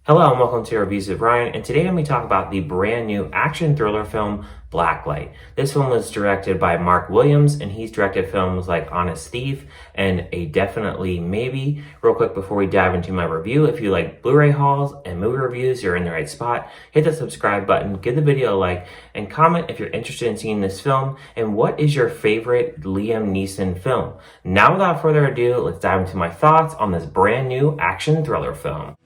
Hello and welcome to Reviews with Ryan, and today I'm going to talk about the brand new action thriller film Blacklight. This film was directed by Mark Williams, and he's directed films like Honest Thief and A Definitely Maybe. Real quick before we dive into my review, if you like Blu-ray hauls and movie reviews, you're in the right spot. Hit the subscribe button, give the video a like, and comment if you're interested in seeing this film, and what is your favorite Liam Neeson film. Now without further ado, let's dive into my thoughts on this brand new action thriller film.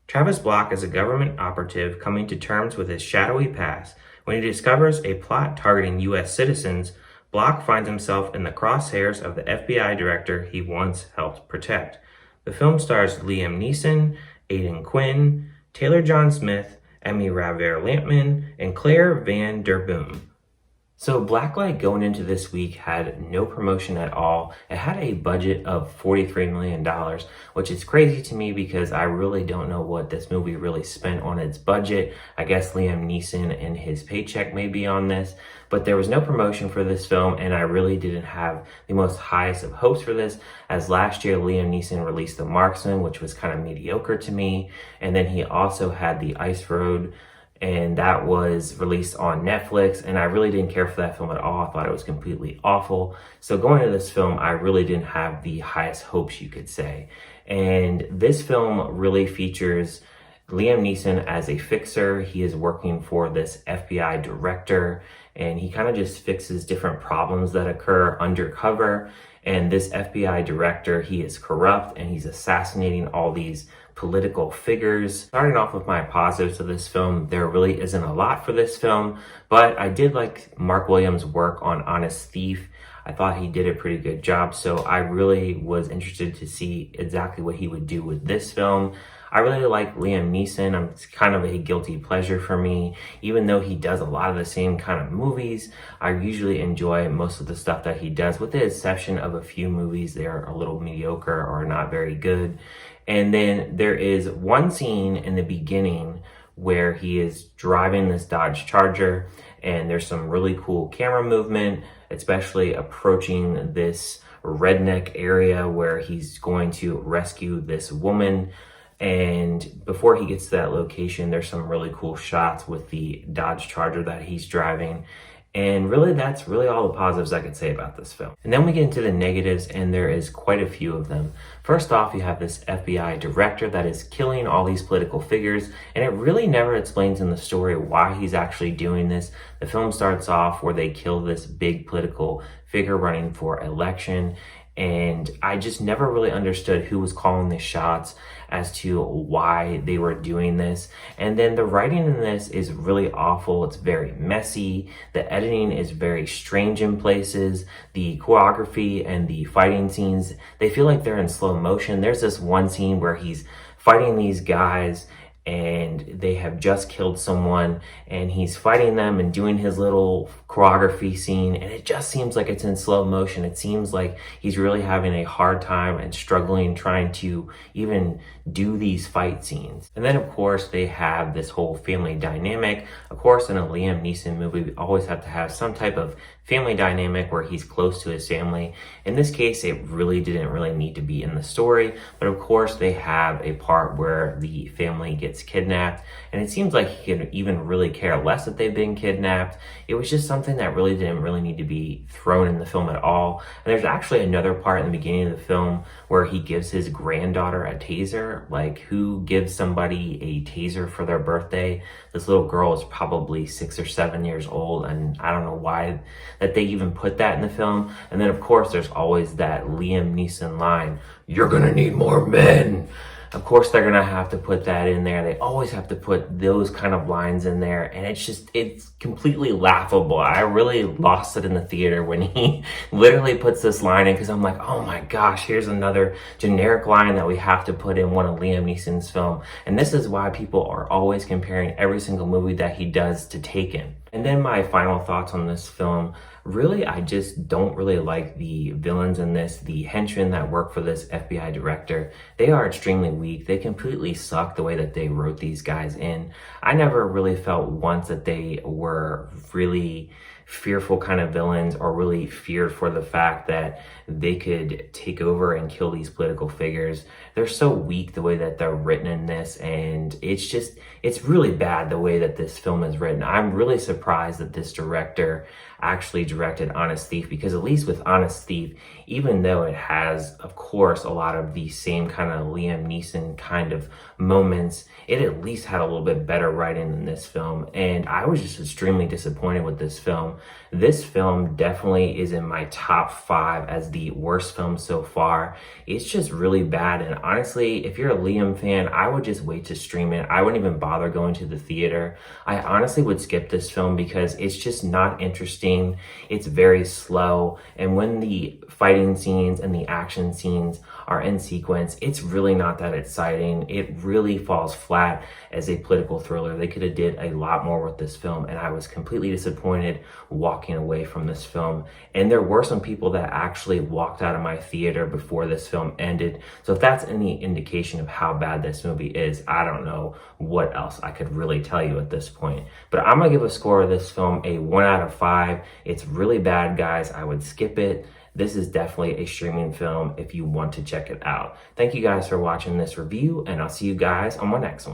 Travis Block is a government operative coming to terms with his shadowy past. When he discovers a plot targeting U.S. citizens, Block finds himself in the crosshairs of the FBI director he once helped protect. The film stars Liam Neeson, Aidan Quinn, Taylor John Smith, Emmy Raver-Lampman, and Claire Van Der Boom. So Blacklight going into this week had no promotion at all. It had a budget of $43 million, which is crazy to me because I really don't know what this movie really spent on its budget. I guess Liam Neeson and his paycheck may be on this, but there was no promotion for this film, and I really didn't have the most highest of hopes for this, as last year Liam Neeson released The Marksman, which was kind of mediocre to me, and then he also had The Ice Road, and that was released on Netflix, and I really didn't care for that film at all. I thought it was completely awful. So going into this film, I really didn't have the highest hopes, you could say. And this film really features Liam Neeson as a fixer. He is working for this FBI director, and he kind of just fixes different problems that occur undercover. And this FBI director, he is corrupt, and he's assassinating all these political figures. Starting off with my positives of this film, there really isn't a lot for this film, but I did like Mark Williams' work on Honest Thief. I thought he did a pretty good job, so I really was interested to see exactly what he would do with this film. I really like Liam Neeson. It's kind of a guilty pleasure for me. Even though he does a lot of the same kind of movies, I usually enjoy most of the stuff that he does, with the exception of a few movies. They're a little mediocre or not very good. And then there is one scene in the beginning where he is driving this Dodge Charger, and there's some really cool camera movement, especially approaching this redneck area where he's going to rescue this woman. And before he gets to that location, there's some really cool shots with the Dodge Charger that he's driving. And really, that's really all the positives I could say about this film. And then we get into the negatives, and there is quite a few of them. First off, you have this FBI director that is killing all these political figures, and it really never explains in the story why he's actually doing this. The film starts off where they kill this big political figure running for election, and I just never really understood who was calling the shots as to why they were doing this. And then the writing in this is really awful. It's very messy. The editing is very strange in places. The choreography and the fighting scenes, they feel like they're in slow motion. There's this one scene where he's fighting these guys, and they have just killed someone, and he's fighting them and doing his little choreography scene, and it just seems like it's in slow motion. It seems like he's really having a hard time and struggling trying to even do these fight scenes. And then of course they have this whole family dynamic. Of course, in a Liam Neeson movie, we always have to have some type of family dynamic where he's close to his family. In this case, it really didn't really need to be in the story, but of course they have a part where the family gets kidnapped, and it seems like he can even really care less that they've been kidnapped. It was just something that really didn't really need to be thrown in the film at all. And there's actually another part in the beginning of the film where he gives his granddaughter a taser. Like, who gives somebody a taser for their birthday? This little girl is probably 6 or 7 years old, and I don't know why that they even put that in the film. And then of course there's always that Liam Neeson line, "You're gonna need more men." Of course they're gonna have to put that in there. They always have to put those kind of lines in there, and it's completely laughable. I really lost it in the theater when he literally puts this line in, because I'm like, oh my gosh, here's another generic line that we have to put in one of Liam Neeson's film. And this is why people are always comparing every single movie that he does to Taken. And then my final thoughts on this film. Really, I just don't really like the villains in this. The henchmen that work for this FBI director, they are extremely weak. They completely suck the way that they wrote these guys in. I never really felt once that they were really fearful kind of villains or really feared for the fact that they could take over and kill these political figures. They're so weak the way that they're written in this, and it's really bad the way that this film is written. I'm really surprised that this director actually directed Honest Thief, because at least with Honest Thief, even though it has, of course, a lot of the same kind of Liam Neeson kind of moments, it at least had a little bit better writing than this film. And I was just extremely disappointed with this film. This film definitely is in my top 5 as the worst film so far. It's just really bad. And honestly, if you're a Liam fan, I would just wait to stream it. I wouldn't even bother going to the theater. I honestly would skip this film because it's just not interesting. It's very slow. And when the fighting scenes and the action scenes are in sequence, it's really not that exciting. It really falls flat as a political thriller. They could have did a lot more with this film, and I was completely disappointed walking away from this film. And there were some people that actually walked out of my theater before this film ended. So if that's any indication of how bad this movie is, I don't know what else I could really tell you at this point. But I'm gonna give a score of this film a 1 out of 5. It's really bad, guys. I would skip it. This is definitely a streaming film if you want to check it out. Thank you guys for watching this review, and I'll see you guys on my next one.